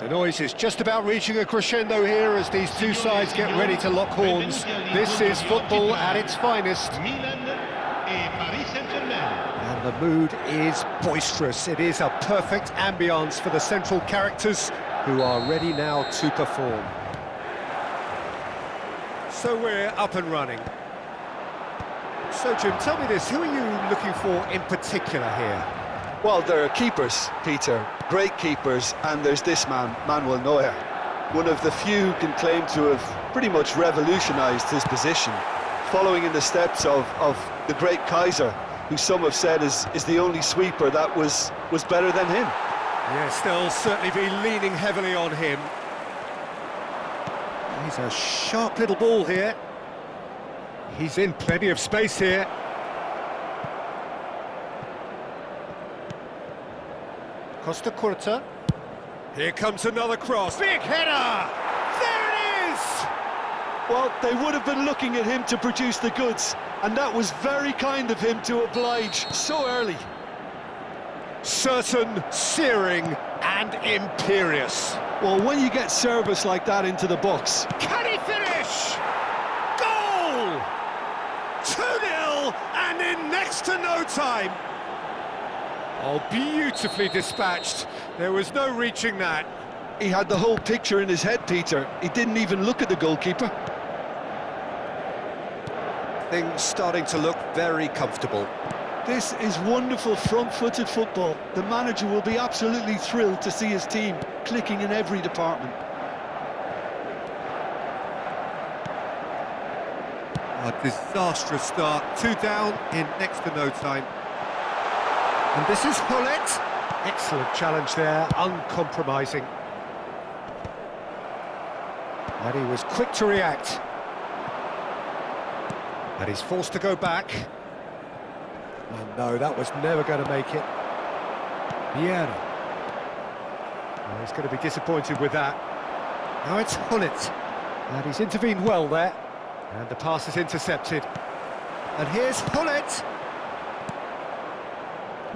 The noise is just about reaching a crescendo here as these two sides get ready to lock horns. This is football at its finest. And the mood is boisterous. It is a perfect ambience for the central characters who are ready now to perform. So we're up and running. So Jim, tell me this, who are you looking for in particular here? Well, there are keepers, Peter, great keepers, and there's this man, Manuel Neuer. One of the few can claim to have pretty much revolutionised his position, following in the steps of the great Kaiser, who some have said is the only sweeper that was better than him. Yes, they'll certainly be leaning heavily on him. He's a sharp little ball here. He's in plenty of space here. Costa Curta. Here comes another cross. Big header! There it is! Well, they would have been looking at him to produce the goods, and that was very kind of him to oblige so early. Certain, searing, and imperious. Well, when you get service like that into the box... Can he finish? Goal! 2-0, and in next to no time. Oh, beautifully dispatched. There was no reaching that. He had the whole picture in his head, Peter. He didn't even look at the goalkeeper. Things starting to look very comfortable. This is wonderful front-footed football. The manager will be absolutely thrilled to see his team clicking in every department. A disastrous start. 2 down in next to no time. And this is Hullet. Excellent challenge there, uncompromising. And he was quick to react. And he's forced to go back. Oh no, that was never going to make it. Vieira. Oh, he's going to be disappointed with that. Now it's Hullet. And he's intervened well there. And the pass is intercepted. And here's Hullet.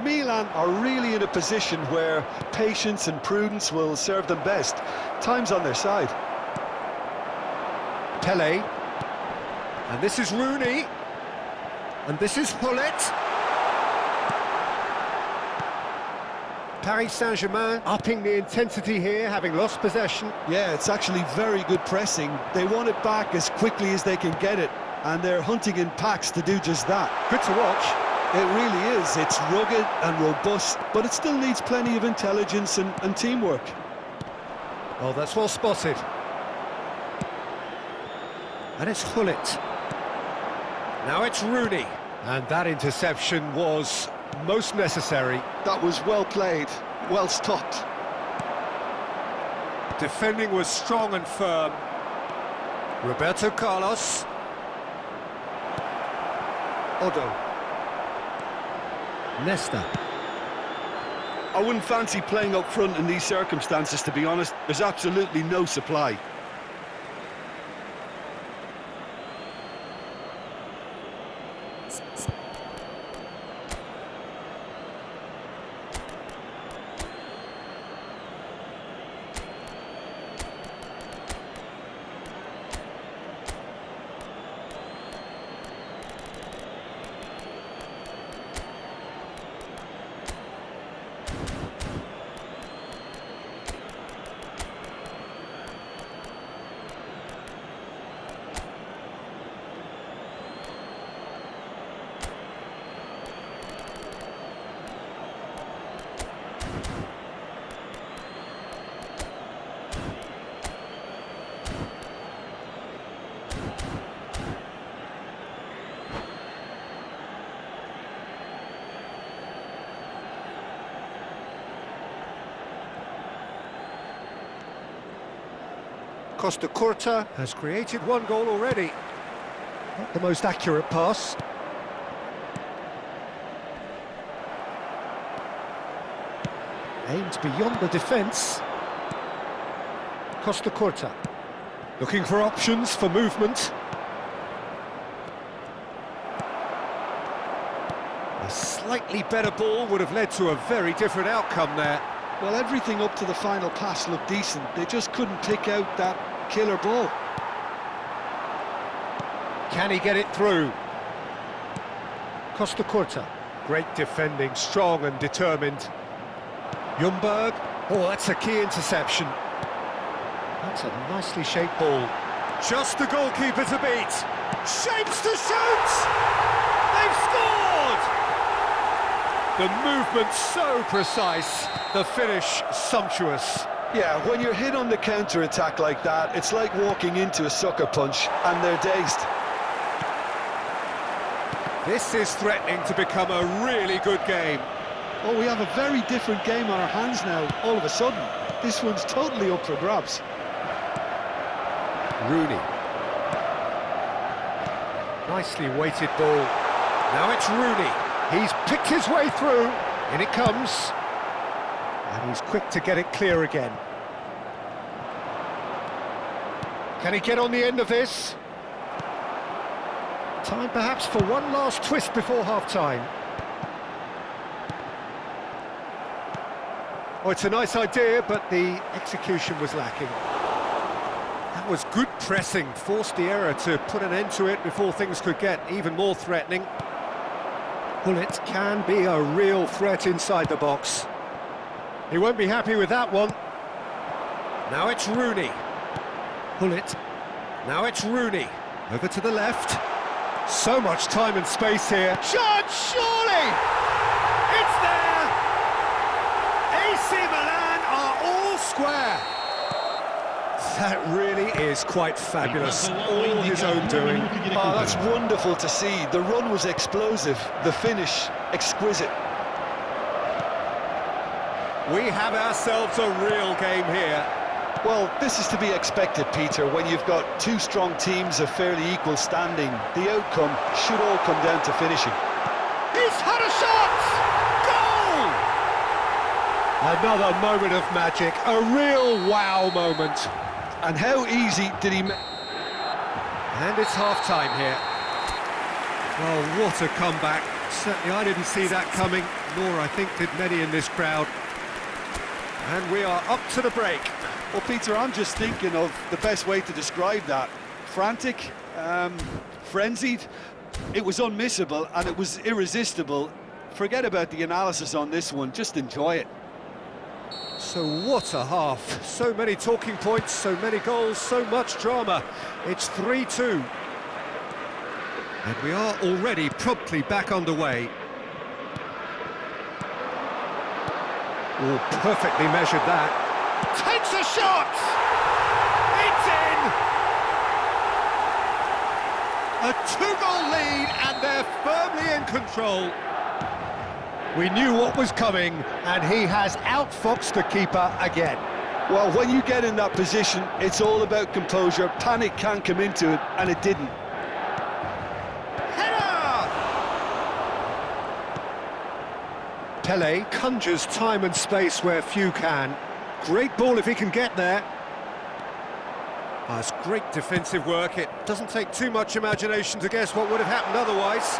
Milan are really in a position where patience and prudence will serve them best. Time's on their side. Pele. And this is Rooney. And this is Hullet. Paris Saint-Germain upping the intensity here, having lost possession. Yeah, it's actually very good pressing. They want it back as quickly as they can get it, and they're hunting in packs to do just that. Good to watch. It really is. It's rugged and robust, but it still needs plenty of intelligence and teamwork. Oh, that's well spotted. And it's Hullet. Now it's Rooney. And that interception was most necessary. That was well played, well stopped. Defending was strong and firm. Roberto Carlos. Odo. Nesta. I wouldn't fancy playing up front in these circumstances, to be honest. There's absolutely no supply. Costa Curta has created one goal already. Not the most accurate pass. Aimed beyond the defence. Costa Curta looking for options for movement. A slightly better ball would have led to a very different outcome there. Well, everything up to the final pass looked decent. They just couldn't pick out that killer ball. Can he get it through? Costa Curta. Great defending, strong and determined. Ljungberg. Oh, that's a key interception. That's a nicely shaped ball. Just the goalkeeper to beat. Shapes to shoot! They've scored! The movement so precise, the finish sumptuous. Yeah, when you're hit on the counter-attack like that, it's like walking into a sucker punch, and they're dazed. This is threatening to become a really good game. Oh, we have a very different game on our hands now, all of a sudden. This one's totally up for grabs. Rooney. Nicely weighted ball. Now it's Rooney. He's picked his way through. In it comes. And he's quick to get it clear again. Can he get on the end of this? Time perhaps for one last twist before half-time. Oh, it's a nice idea, but the execution was lacking. That was good pressing, forced the error to put an end to it before things could get even more threatening. Bullet can be a real threat inside the box. He won't be happy with that one. Now it's Rooney. Bullet. Now it's Rooney. Over to the left. So much time and space here. Shot, surely! It's there! AC Milan are all square. That really is quite fabulous. All his own doing. Oh, that's wonderful to see. The run was explosive, the finish exquisite. We have ourselves a real game here. Well, this is to be expected, Peter, when you've got two strong teams of fairly equal standing. The outcome should all come down to finishing. He's had a shot! Goal! Another moment of magic, a real wow moment. And how easy did he make... And it's half-time here. Well, what a comeback. Certainly I didn't see that coming, nor I think did many in this crowd. And we are up to the break. Well, Peter, I'm just thinking of the best way to describe that. Frantic, frenzied. It was unmissable and it was irresistible. Forget about the analysis on this one, just enjoy it. So what a half. So many talking points, so many goals, so much drama. It's 3-2. And we are already promptly back underway. Oh, perfectly measured that. Takes a shot! It's in! A 2-goal lead and they're firmly in control. We knew what was coming and he has outfoxed the keeper again. Well, when you get in that position, it's all about composure. Panic can come into it, and it didn't. Header! Pele conjures time and space where few can. Great ball if he can get there. Oh, it's great defensive work. It doesn't take too much imagination to guess what would have happened otherwise.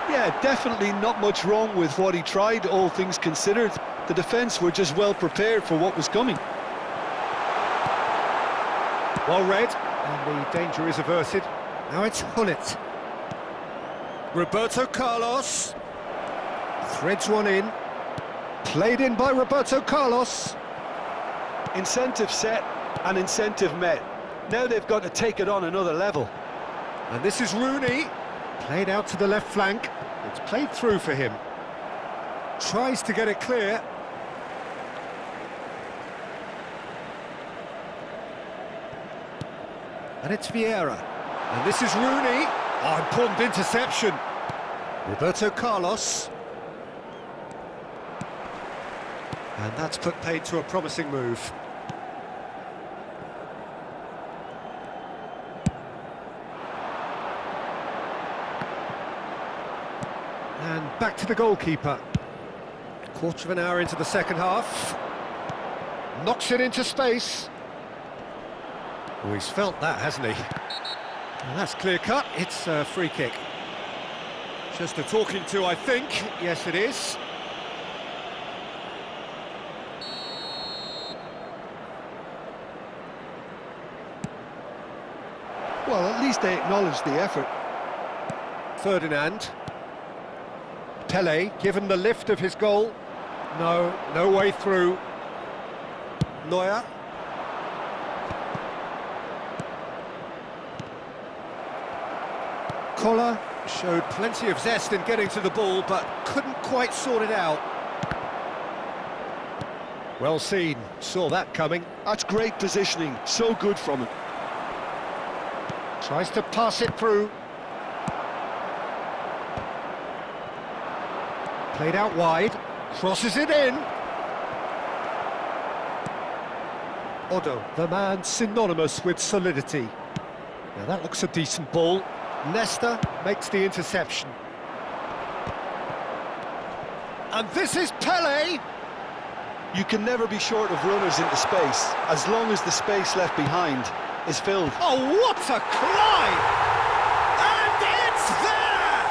Yeah, definitely not much wrong with what he tried, all things considered. The defence were just well prepared for what was coming. Well read, and the danger is averted. Now it's Hullet. Roberto Carlos. Threads one in. Played in by Roberto Carlos. Incentive set and incentive met. Now they've got to take it on another level. And this is Rooney. Played out to the left flank. It's played through for him. Tries to get it clear. And it's Vieira. And this is Rooney. Oh, important interception. Roberto Carlos. And that's put paid to a promising move. And back to the goalkeeper. Quarter of an hour into the second half. Knocks it into space. Oh, he's felt that, hasn't he? Well, that's clear cut. It's a free kick. Just a talking to, I think. Yes, it is. Well, at least they acknowledged the effort. Ferdinand. Pele, given the lift of his goal. No way through. Neuer. Koller showed plenty of zest in getting to the ball, but couldn't quite sort it out. Well seen, saw that coming. That's great positioning, so good from him. Tries to pass it through. Played out wide, crosses it in. Odo, the man synonymous with solidity. Now that looks a decent ball. Nesta makes the interception. And this is Pele! You can never be short of runners into space, as long as the space left behind is filled. Oh, what a climb! And it's there!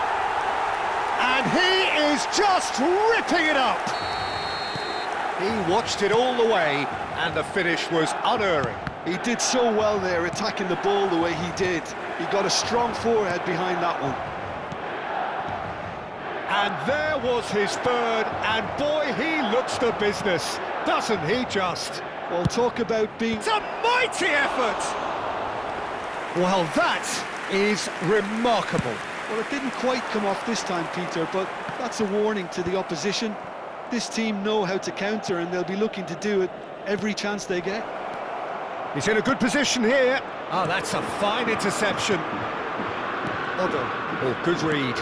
And he is just ripping it up! He watched it all the way, and the finish was unerring. He did so well there, attacking the ball the way he did. He got a strong forehead behind that one. And there was his third, and boy, he looks the business, doesn't he just? Well, talk about being... It's a mighty effort! Well, that is remarkable. Well, it didn't quite come off this time, Peter, but that's a warning to the opposition. This team know how to counter, and they'll be looking to do it every chance they get. He's in a good position here. Oh, that's a fine interception. Odo. Oh, good read.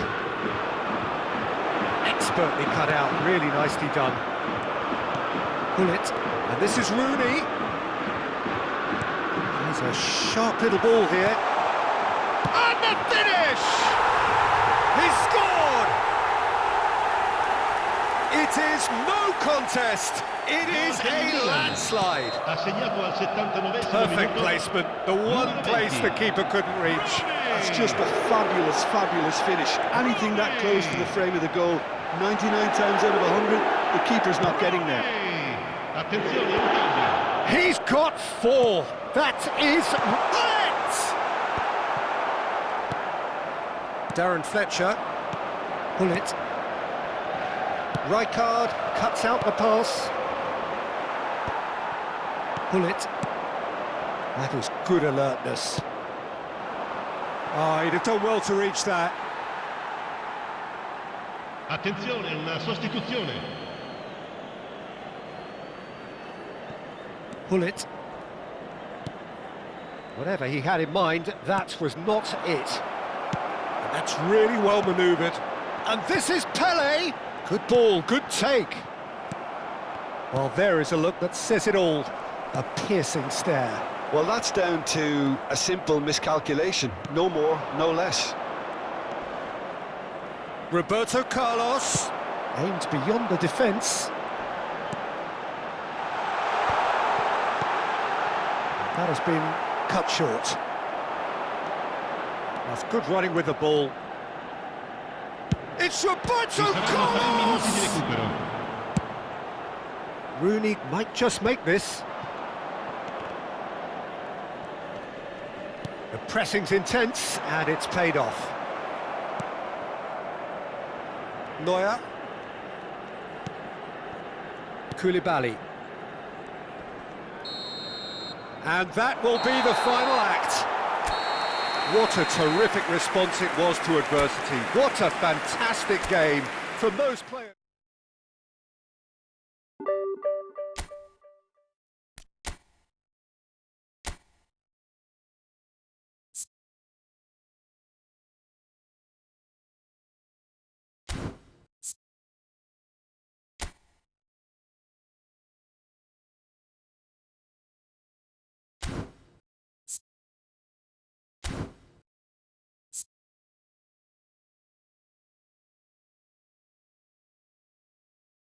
Expertly cut out, really nicely done. Pull it, and this is Rooney. There's a sharp little ball here. And the finish! He scored! It is no contest. It is a landslide. Perfect placement, the one place the keeper couldn't reach. That's just a fabulous, fabulous finish. Anything that close to the frame of the goal, 99 times out of 100, the keeper's not getting there. He's got 4. That is it! Darren Fletcher. Pull it. Rijkaard cuts out the pass. Pull it. That is good alertness. Oh, he'd have done well to reach that. Attenzione, una sostituzione. Pull it. Whatever he had in mind, that was not it. And that's really well manoeuvred. And this is Pele! Good ball, good take. Well, there is a look that says it all. A piercing stare. Well, that's down to a simple miscalculation. No more, no less. Roberto Carlos aimed beyond the defence. That has been cut short. That's good running with the ball. It's Roberto Carlos! Rooney might just make this. The pressing's intense, and it's paid off. Neuer. Koulibaly. And that will be the final act. What a terrific response it was to adversity. What a fantastic game from those players.